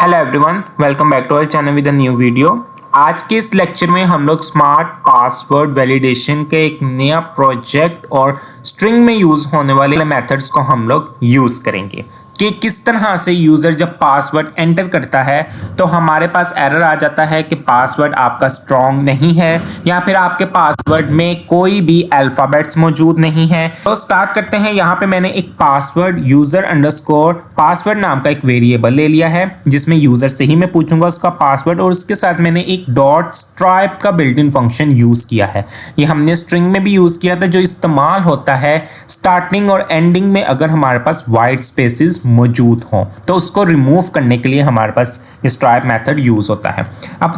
Hello everyone, welcome back to our channel with a new video. आज के इस lecture में हम लोग स्मार्ट पासवर्ड वैलिडेशन के एक नया प्रोजेक्ट और स्ट्रिंग में यूज होने वाले मेथड्स को हम लोग यूज करेंगे कि किस तरह से यूजर जब पासवर्ड एंटर करता है तो हमारे पास एरर आ जाता है कि पासवर्ड आपका स्ट्रॉन्ग नहीं है या फिर आपके पासवर्ड में कोई भी अल्फाबेट्स मौजूद नहीं है। तो स्टार्ट करते हैं। यहाँ पे मैंने एक पासवर्ड यूजर अंडरस्कोर पासवर्ड नाम का एक वेरिएबल ले लिया है जिसमें यूजर से ही मैं पूछूंगा उसका पासवर्ड, और उसके साथ मैंने एक डॉट स्ट्राइप का बिल्ट इन फंक्शन यूज किया है। ये हमने स्ट्रिंग में भी यूज किया था, जो इस्तेमाल होता है स्टार्टिंग और एंडिंग में अगर हमारे पास वाइट स्पेसेस मौजूद हो तो उसको रिमूव करने के लिए हमारे पास स्ट्राइप मेथड यूज होता है। अब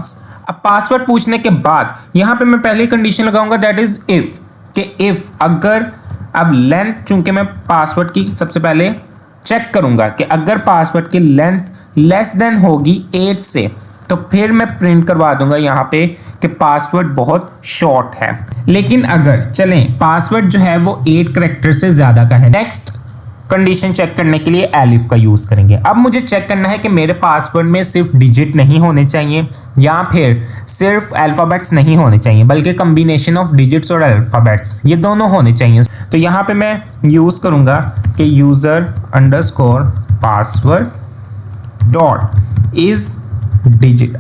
पासवर्ड पूछने के बाद यहाँ पे मैं पहली कंडीशन लगाऊंगा, दैट इज इफ कि इफ अगर अब लेंथ, चूंकि मैं पासवर्ड की सबसे पहले चेक करूंगा कि अगर पासवर्ड की लेंथ लेस देन होगी 8 से तो फिर मैं प्रिंट करवा दूंगा यहाँ पे कि पासवर्ड बहुत शॉर्ट है। लेकिन अगर चलें पासवर्ड जो है वो 8 कैरेक्टर से ज्यादा का है, नेक्स्ट कंडीशन चेक करने के लिए एलिफ का यूज करेंगे। अब मुझे चेक करना है कि मेरे पासवर्ड में सिर्फ डिजिट नहीं होने चाहिए या फिर सिर्फ अल्फाबेट्स नहीं होने चाहिए, बल्कि कॉम्बिनेशन ऑफ डिजिट्स और अल्फाबेट्स ये दोनों होने चाहिए। तो यहाँ पे मैं यूज करूंगा कि user underscore password dot is digit,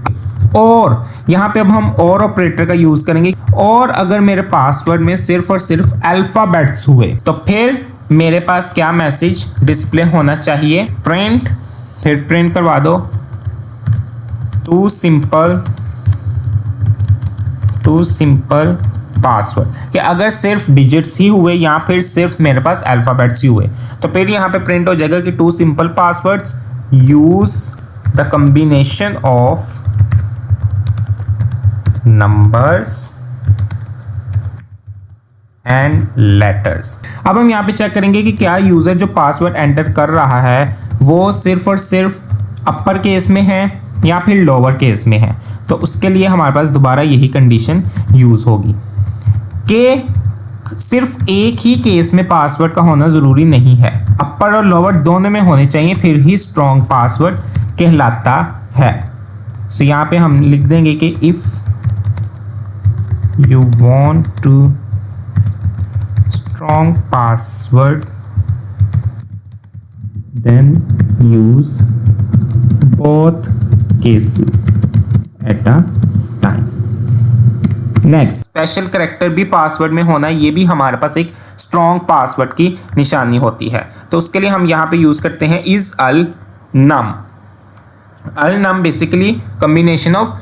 और यहाँ पे अब हम और ऑपरेटर का यूज करेंगे। और अगर मेरे पासवर्ड में सिर्फ और सिर्फ अल्फाबेट्स हुए तो फिर मेरे पास क्या मैसेज डिस्प्ले होना चाहिए, प्रिंट, फिर प्रिंट करवा दो टू सिंपल पासवर्ड, कि अगर सिर्फ डिजिट्स ही हुए या फिर सिर्फ मेरे पास अल्फाबेट्स ही हुए तो फिर यहाँ पे प्रिंट हो जाएगा कि to simple passwords use the combination of numbers and letters. अब हम यहाँ पे चेक करेंगे कि क्या यूजर जो पासवर्ड एंटर कर रहा है वो सिर्फ और सिर्फ अपर केस में है या फिर लोअर केस में है। तो उसके लिए हमारे पास दोबारा यही कंडीशन यूज होगी कि सिर्फ एक ही केस में पासवर्ड का होना जरूरी नहीं है, अपर और लोअर दोनों में होने चाहिए, फिर ही स्ट्रॉन्ग पासवर्ड कहलाता है। सो यहाँ पे हम लिख देंगे कि if you want to strong password then use both cases at a time। Next, special character भी पासवर्ड में होना, ये भी हमारे पास एक स्ट्रॉन्ग पासवर्ड की निशानी होती है। तो उसके लिए हम यहाँ पे यूज करते हैं is alnum basically combination of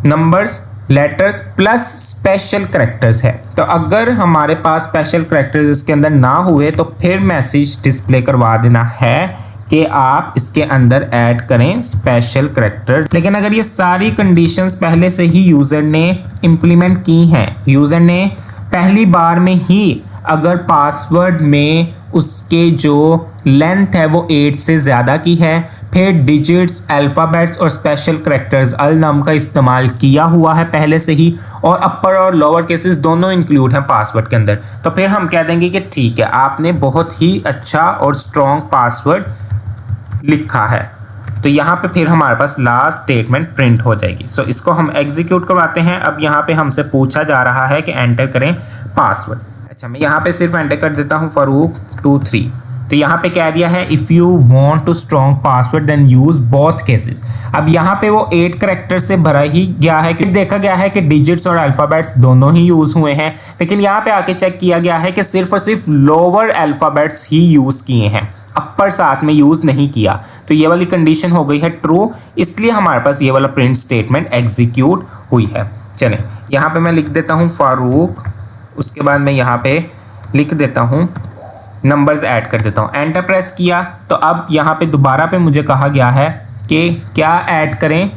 numbers letters plus special characters है। तो अगर हमारे पास स्पेशल कैरेक्टर्स इसके अंदर ना हुए तो फिर मैसेज डिस्प्ले करवा देना है कि आप इसके अंदर ऐड करें स्पेशल कैरेक्टर। लेकिन अगर ये सारी कंडीशंस पहले से ही यूज़र ने इम्प्लीमेंट की हैं, यूज़र ने पहली बार में ही अगर पासवर्ड में उसके जो लेंथ है वो 8 से ज़्यादा की है, फिर डिजिट्स, अल्फ़ाबेट्स और स्पेशल कैरेक्टर्स अल नाम का इस्तेमाल किया हुआ है पहले से ही, और अपर और लोअर केसेस दोनों इंक्लूड हैं पासवर्ड के अंदर, तो फिर हम कह देंगे कि ठीक है, आपने बहुत ही अच्छा और स्ट्रॉन्ग पासवर्ड लिखा है। तो यहाँ पे फिर हमारे पास लास्ट स्टेटमेंट प्रिंट हो जाएगी। सो इसको हम एग्जीक्यूट करवाते हैं। अब यहाँ पे हमसे पूछा जा रहा है कि एंटर करें पासवर्ड। अच्छा, मैं यहाँ पे सिर्फ एंटर कर देता हूँ फारूक 23। तो यहाँ पे कह दिया है if you want to strong password then use both cases. अब यहाँ पे वो 8 कैरेक्टर से भरा ही गया है कि देखा गया है कि डिजिट्स और अल्फ़ाबेट्स दोनों ही यूज़ हुए हैं, लेकिन यहाँ पे आके चेक किया गया है कि सिर्फ और सिर्फ लोअर अल्फ़ाबेट्स ही यूज़ किए हैं, अपर साथ में यूज़ नहीं किया। तो ये वाली कंडीशन हो गई है ट्रू, इसलिए हमारे पास ये वाला प्रिंट स्टेटमेंट एग्जीक्यूट हुई है। चलें यहाँ पे मैं लिख देता हूँ फारूक, उसके बाद मैं यहाँ पे लिख देता हूँ नंबर्स ऐड कर देता हूँ, एंटर प्रेस किया। तो अब यहाँ पे दोबारा पे मुझे कहा गया है कि क्या ऐड करें,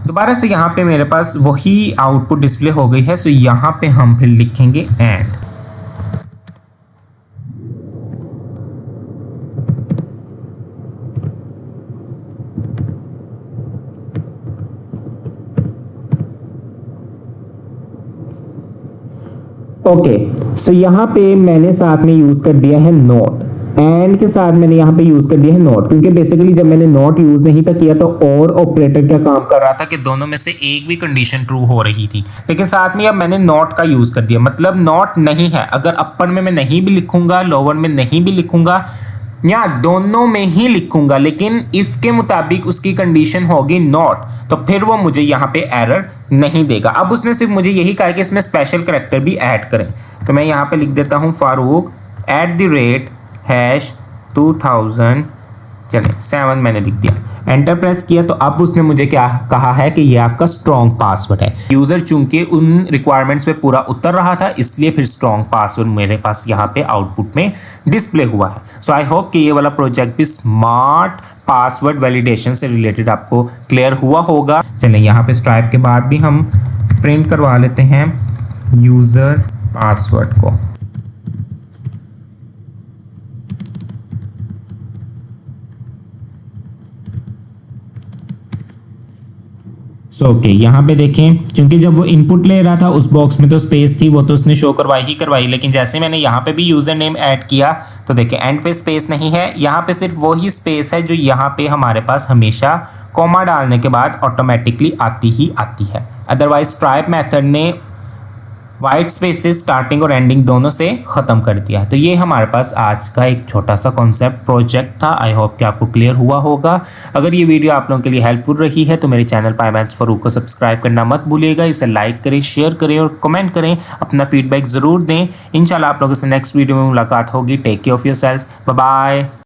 दोबारा से यहाँ पे मेरे पास वही आउटपुट डिस्प्ले हो गई है। सो यहाँ पे हम फिर लिखेंगे एंड। ओके, सो यहाँ पे मैंने साथ में यूज कर दिया है नोट। एंड के साथ मैंने यहाँ पे यूज कर दिया है नॉट, क्योंकि बेसिकली जब मैंने नॉट यूज नहीं था किया तो और ऑपरेटर क्या काम कर रहा था कि दोनों में से एक भी कंडीशन ट्रू हो रही थी, लेकिन साथ में अब मैंने नॉट का यूज कर दिया, मतलब नॉट नहीं है। अगर अपर में मैं नहीं भी लिखूंगा, लोअर में नहीं भी लिखूंगा, या दोनों में ही लिखूंगा, लेकिन इसके मुताबिक उसकी कंडीशन होगी नॉट, तो फिर वो मुझे यहाँ पे एरर नहीं देगा। अब उसने सिर्फ मुझे यही कहा कि इसमें स्पेशल करैक्टर भी ऐड करें, तो मैं यहाँ पे लिख देता हूँ फारूक @#2000, चलिए 7 मैंने लिख दिया, एंटर प्रेस किया। तो अब उसने मुझे क्या कहा है कि ये आपका स्ट्रॉन्ग पासवर्ड है। यूज़र चूंकि उन रिक्वायरमेंट्स पे पूरा उतर रहा था, इसलिए फिर स्ट्रॉन्ग पासवर्ड मेरे पास यहाँ पे आउटपुट में डिस्प्ले हुआ है। सो आई होप कि ये वाला प्रोजेक्ट भी स्मार्ट पासवर्ड वैलिडेशन से रिलेटेड आपको क्लियर हुआ होगा। चलिए यहाँ पे स्ट्राइप के बाद भी हम प्रिंट करवा लेते हैं यूज़र पासवर्ड को। ओके, यहाँ पे देखें, क्योंकि जब वो इनपुट ले रहा था उस बॉक्स में तो स्पेस थी, वो तो उसने शो करवाई, लेकिन जैसे मैंने यहाँ पे भी यूज़र नेम ऐड किया तो देखें एंड पे स्पेस नहीं है, यहाँ पे सिर्फ वही स्पेस है जो यहाँ पे हमारे पास हमेशा कॉमा डालने के बाद ऑटोमेटिकली आती ही आती है। अदरवाइज स्ट्राइप मेथड ने वाइट स्पेसेस स्टार्टिंग और एंडिंग दोनों से ख़त्म कर दिया। तो ये हमारे पास आज का एक छोटा सा कॉन्सेप्ट प्रोजेक्ट था। आई होप कि आपको क्लियर हुआ होगा। अगर ये वीडियो आप लोगों के लिए हेल्पफुल रही है तो मेरे चैनल पाइमैथ्स फॉर को सब्सक्राइब करना मत भूलिएगा। इसे लाइक करें, शेयर करें और कमेंट करें, अपना फीडबैक ज़रूर दें। इंशाल्लाह आप लोगों से नेक्स्ट वीडियो में मुलाकात होगी। Take care of yourself, bye bye.